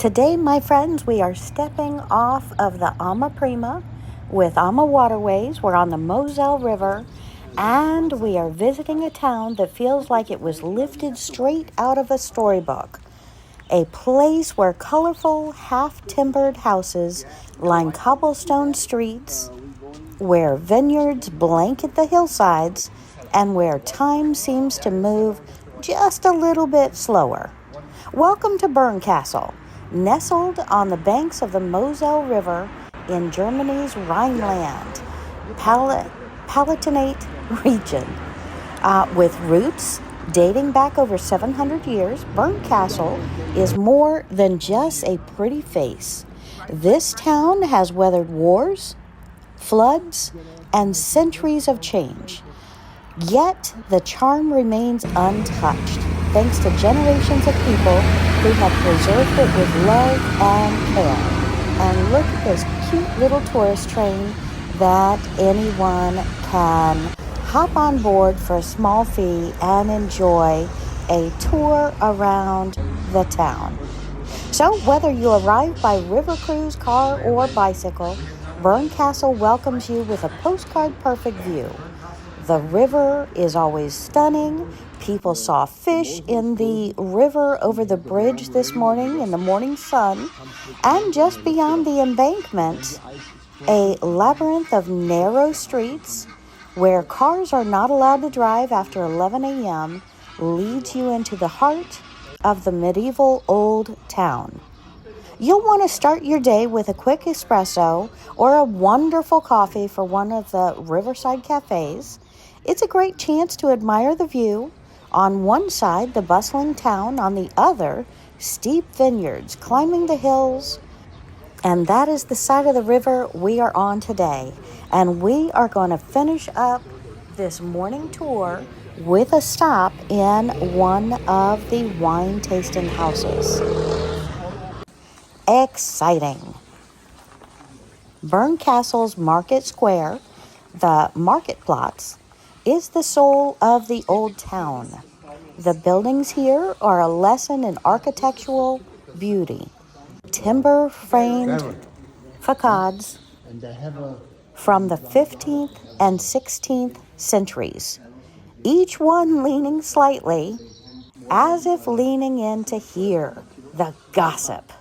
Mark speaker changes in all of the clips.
Speaker 1: Today, my friends, we are stepping off of the Ama Prima with Ama Waterways. We're on the Moselle River, and we are visiting a town that feels like it was lifted straight out of a storybook. A place where colorful, half-timbered houses line cobblestone streets, where vineyards blanket the hillsides, and where time seems to move just a little bit slower. Welcome to Bernkastel, nestled on the banks of the Moselle River in Germany's Rhineland, Palatinate region. With roots dating back over 700 years, Bernkastel is more than just a pretty face. This town has weathered wars, floods, and centuries of change. Yet the charm remains untouched, thanks to generations of people who have preserved it with love and care. And look at this cute little tourist train that anyone can hop on board for a small fee and enjoy a tour around the town. So whether you arrive by river cruise, car, or bicycle, Bernkastel welcomes you with a postcard-perfect view. The river is always stunning. People saw fish in the river over the bridge this morning in the morning sun. And just beyond the embankment, a labyrinth of narrow streets where cars are not allowed to drive after 11 a.m. leads you into the heart of the medieval old town. You'll want to start your day with a quick espresso or a wonderful coffee for one of the riverside cafes. It's a great chance to admire the view. On one side, the bustling town, on the other, steep vineyards climbing the hills. And that is the side of the river we are on today. And we are going to finish up this morning tour with a stop in one of the wine tasting houses. Exciting. Bernkastel's Market Square, the market plots, is the soul of the old town. The buildings here are a lesson in architectural beauty. Timber-framed facades from the 15th and 16th centuries, each one leaning slightly as if leaning in to hear the gossip.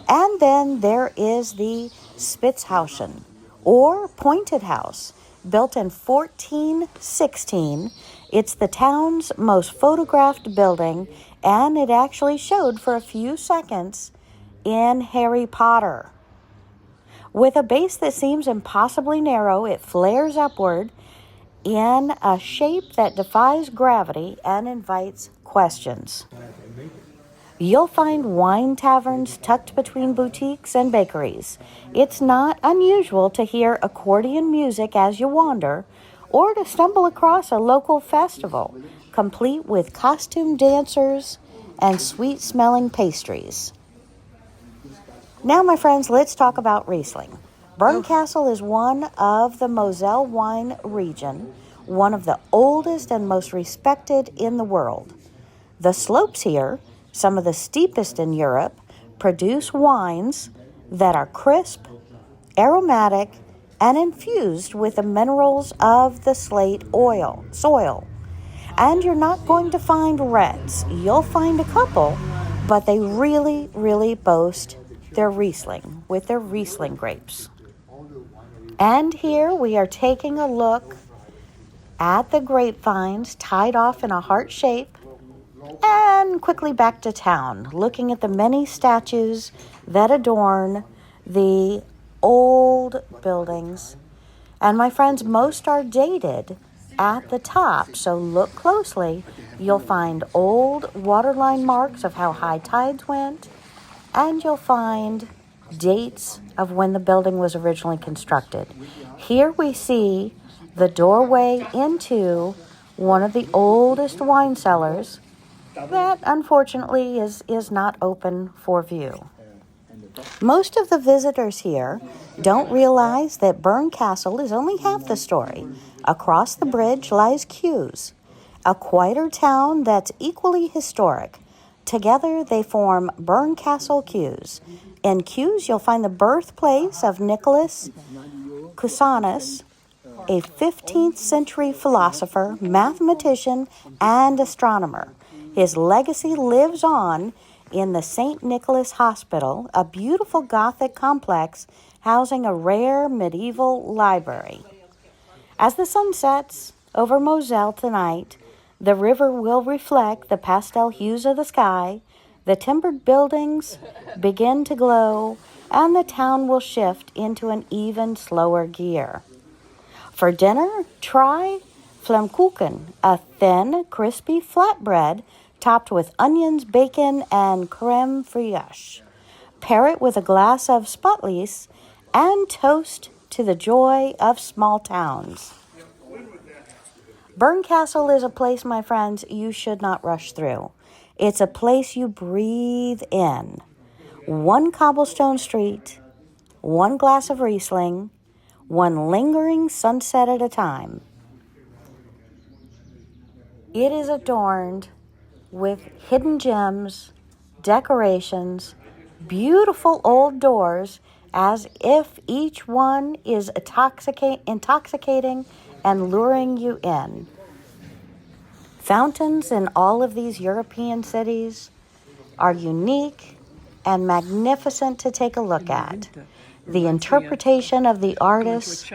Speaker 1: And then there is the Spitzhausen, or pointed house, built in 1416. It's the town's most photographed building, and it actually showed for a few seconds in Harry Potter. With a base that seems impossibly narrow, it flares upward in a shape that defies gravity and invites questions. You'll find wine taverns tucked between boutiques and bakeries. It's not unusual to hear accordion music as you wander, or to stumble across a local festival, complete with costume dancers and sweet-smelling pastries. Now, my friends, let's talk about Riesling. Bernkastel is one of the Moselle wine region, one of the oldest and most respected in the world. The slopes here, some of the steepest in Europe, produce wines that are crisp, aromatic, and infused with the minerals of the slate soil. And you're not going to find reds. You'll find a couple, but they really, really boast their Riesling with their Riesling grapes. And here we are taking a look at the grapevines tied off in a heart shape, and quickly back to town, looking at the many statues that adorn the old buildings. And my friends, most are dated at the top, so look closely. You'll find old waterline marks of how high tides went, and you'll find dates of when the building was originally constructed. Here we see the doorway into one of the oldest wine cellars that unfortunately is not open for view. Most of the visitors here don't realize that Bernkastel is only half the story. Across the bridge lies Kues, a quieter town that's equally historic. Together, they form Bernkastel Cues. In Cues, you'll find the birthplace of Nicholas Cusanus, a 15th century philosopher, mathematician, and astronomer. His legacy lives on in the St. Nicholas Hospital, a beautiful Gothic complex housing a rare medieval library. As the sun sets over Moselle tonight, the river will reflect the pastel hues of the sky, the timbered buildings begin to glow, and the town will shift into an even slower gear. For dinner, try Flammkuchen, a thin, crispy flatbread topped with onions, bacon, and creme fraiche. Pair it with a glass of Spotlies and toast to the joy of small towns. Bernkastel is a place, my friends, you should not rush through. It's a place you breathe in. One cobblestone street, one glass of Riesling, one lingering sunset at a time. It is adorned with hidden gems, decorations, beautiful old doors, as if each one is intoxicating and luring you in. Fountains in all of these European cities are unique and magnificent to take a look at. The interpretation of the artist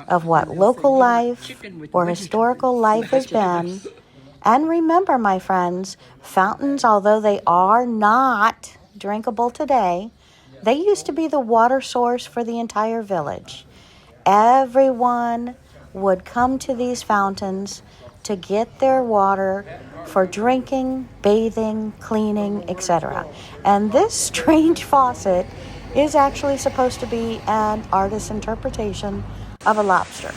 Speaker 1: of what local life or historical life has been. And remember, my friends, fountains, although they are not drinkable today, they used to be the water source for the entire village. Everyone would come to these fountains to get their water for drinking, bathing, cleaning, etc. And this strange faucet is actually supposed to be an artist's interpretation of a lobster.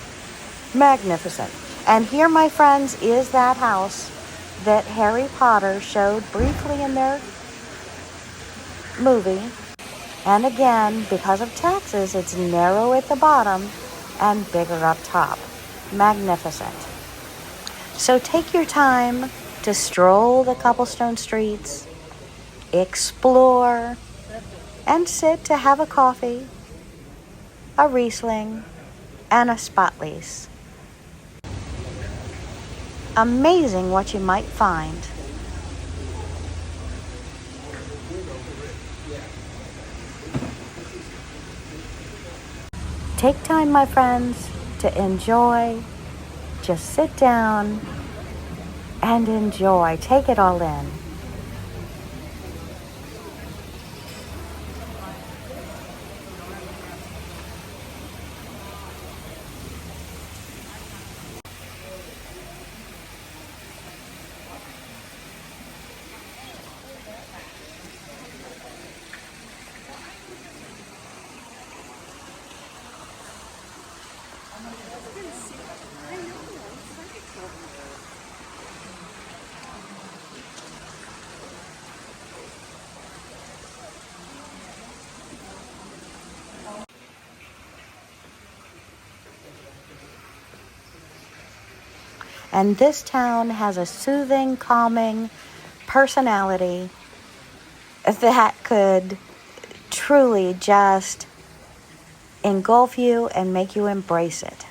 Speaker 1: Magnificent. And here, my friends, is that house that Harry Potter showed briefly in their movie. And again, because of taxes, it's narrow at the bottom and bigger up top. Magnificent. So take your time to stroll the cobblestone streets, explore, and sit to have a coffee, a Riesling, and a Spotlies. Amazing what you might find. Take time, my friends, to enjoy. Just sit down and enjoy. Take it all in. And this town has a soothing, calming personality that could truly just engulf you and make you embrace it.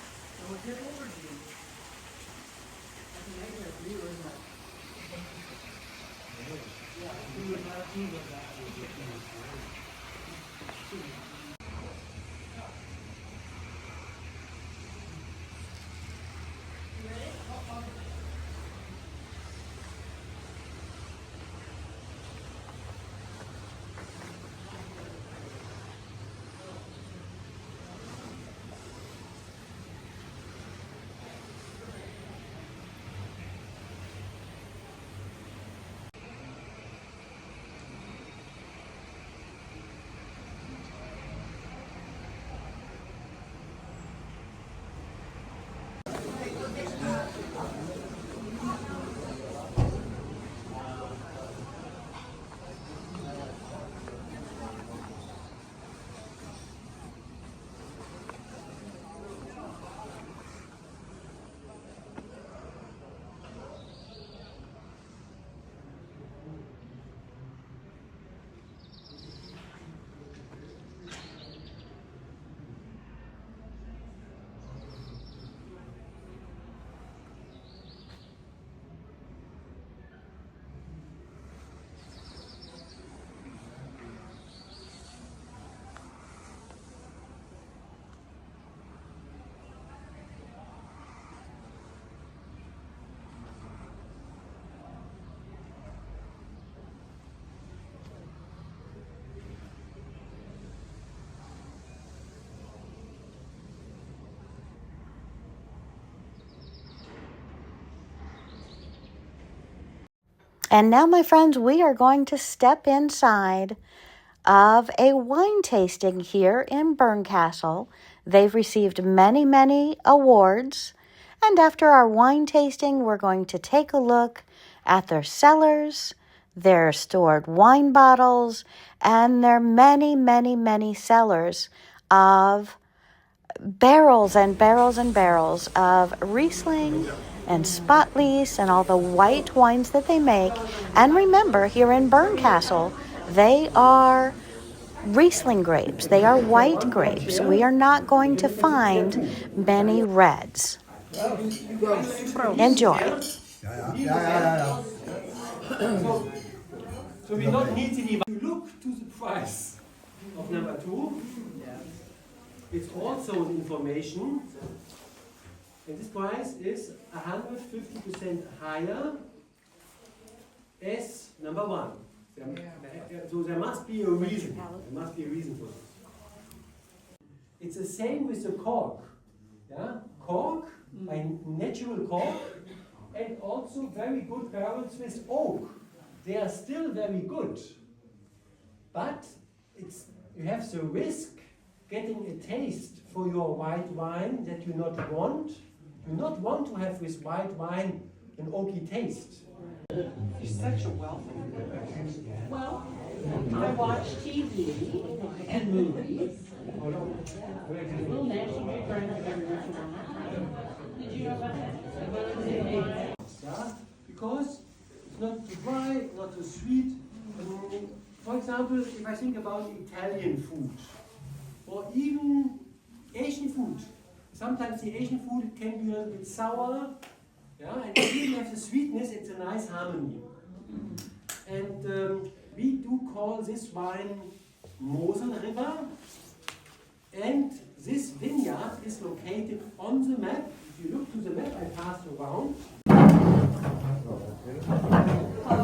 Speaker 1: And now, my friends, we are going to step inside of a wine tasting here in Bernkastel. They've received many, many awards. And after our wine tasting, we're going to take a look at their cellars, their stored wine bottles, and their many, many, many cellars of barrels and barrels and barrels of Riesling and Spätlese and all the white wines that they make. And remember, here in Bernkastel, they are Riesling grapes. They are white grapes. We are not going to find many reds. Enjoy.
Speaker 2: So we don't need to look to the price of number 2. It's also information, and this price is 150% higher as number 1. So there must be a reason. There must be a reason for this. It's the same with the cork. Yeah? Cork, by natural cork, and also very good barrels with oak. They are still very good, but you have the risk getting a taste for your white wine that you not want. You not want to have with white wine an oaky taste.
Speaker 3: You're such a wealth. Well, I watch TV and movies. Little National Geographic every once in a while. Did you know about that?
Speaker 2: Yeah? Because it's not too dry, not too sweet. For example, if I think about Italian food, or even Asian food, sometimes the Asian food can be a little bit sour, yeah, and even have the sweetness, it's a nice harmony. And we do call this wine Moselle River, and this vineyard is located on the map. If you look to the map, I passed around.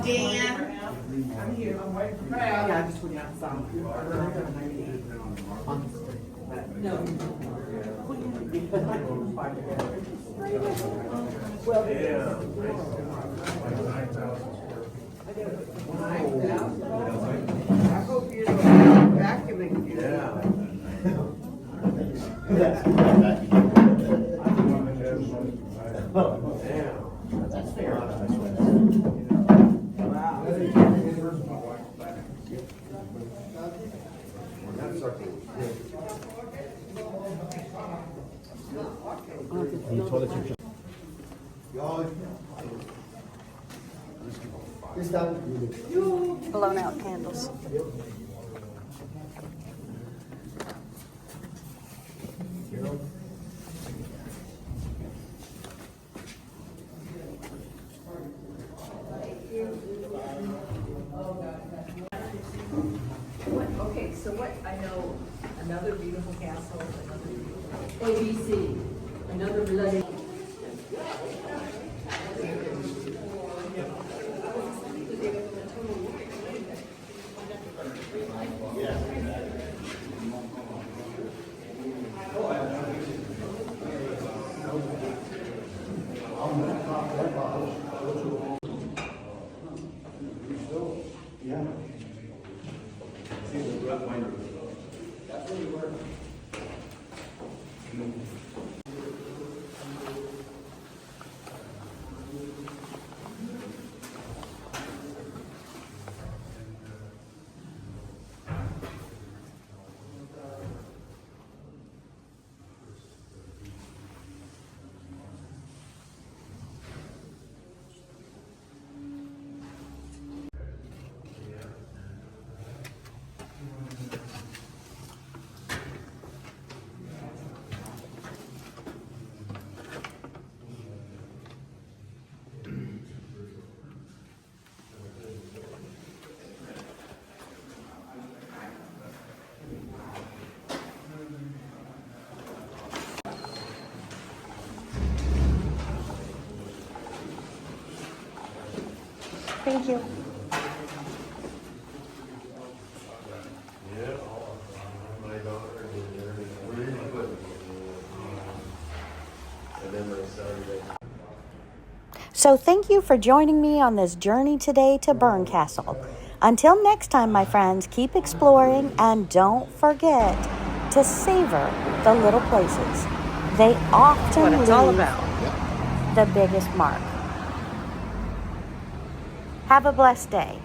Speaker 3: Dan, I'm here. I'm waiting for Brad. Yeah, I just went outside. No. Well, yeah. I hope you're vacuuming. Yeah.
Speaker 2: That's fair.
Speaker 1: Blown out candles.
Speaker 4: Okay, so what, I know another beautiful castle, another beautiful ABC, another related.
Speaker 1: Thank you. So thank you for joining me on this journey today to Bernkastel. Until next time, my friends, keep exploring and don't forget to savor the little places. They often
Speaker 4: What it's all
Speaker 1: leave
Speaker 4: about.
Speaker 1: the biggest mark. Have a blessed day.